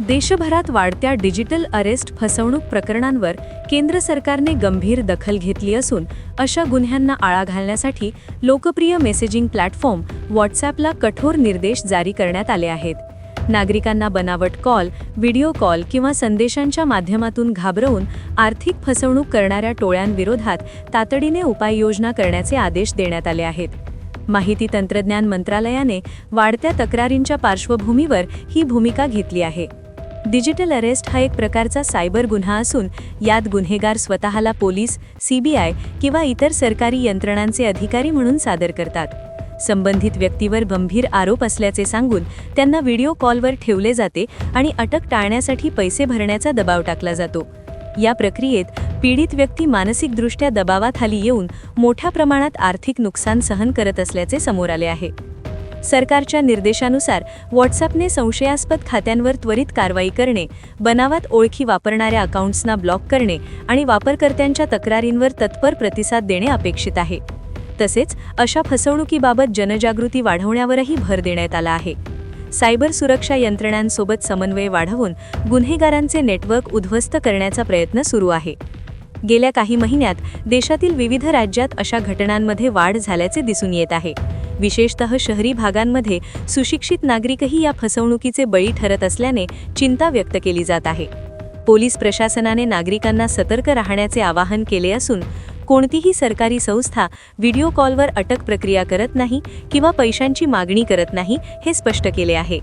देशभरात वाढत्या digital arrest फसवणूक प्रकरणांवर केंद्र सरकारने गंभीर दखल घेतली असून अशा गुन्ह्यांना आळा घालण्यासाठी लोकप्रिय मेसेजिंग प्लॅटफॉर्म व्हॉट्सॲपला कठोर निर्देश जारी करण्यात आले आहेत. नागरिकांना बनावट कॉल, व्हिडिओ कॉल किंवा संदेशांच्या माध्यमातून घाबरवून आर्थिक फसवणूक करणाऱ्या टोळ्यांविरोधात तातडीने उपाययोजना करण्याचे आदेश देण्यात आले आहेत. माहिती तंत्रज्ञान मंत्रालयाने वाढत्या तक्रारींच्या पार्श्वभूमीवर ही भूमिका घेतली आहे. डिजिटल अरेस्ट हा एक प्रकारचा सायबर गुन्हा असून यात गुन्हेगार स्वतःला पोलीस, सीबीआय किंवा इतर सरकारी यंत्रणांचे अधिकारी म्हणून सादर करतात. संबंधित व्यक्तीवर गंभीर आरोप असल्याचे सांगून त्यांना व्हिडिओ कॉलवर ठेवले जाते आणि अटक टाळण्यासाठी पैसे भरण्याचा दबाव टाकला जातो. या प्रक्रियेत पीडित व्यक्ती मानसिकदृष्ट्या दबावाखाली येऊन मोठ्या प्रमाणात आर्थिक नुकसान सहन करत असल्याचे समोर आले आहे. सरकारच्या निर्देशानुसार व्हॉट्सॲपने संशयास्पद खात्यांवर त्वरित कारवाई करणे, बनावट ओळखी वापरणाऱ्या अकाउंट्सना ब्लॉक करणे आणि वापरकर्त्यांच्या तक्रारींवर तत्पर प्रतिसाद देणे अपेक्षित आहे. तसेच अशा फसवणुकीबाबत जनजागृती वाढवण्यावरही भर देण्यात आला आहे. सायबर सुरक्षा यंत्रणांसोबत समन्वय वाढवून गुन्हेगारांचे नेटवर्क उद्ध्वस्त करण्याचा प्रयत्न सुरू आहे. गेल्या काही महिन्यात देशातील विविध राज्यात अशा घटनांमध्ये वाढ झाल्याचे दिसून येत आहे. विशेषतः शहरी भागांमध्ये सुशिक्षित नागरिकही या फसवणुकीचे बळी ठरत असल्याने चिंता व्यक्त केली जात आहे. पोलीस प्रशासनाने नागरिकांना सतर्क राहण्याचे आवाहन केले असून कोणतीही सरकारी संस्था व्हिडिओ कॉलवर अटक प्रक्रिया करत नाही किंवा पैशांची मागणी करत नाही हे स्पष्ट केले आहे.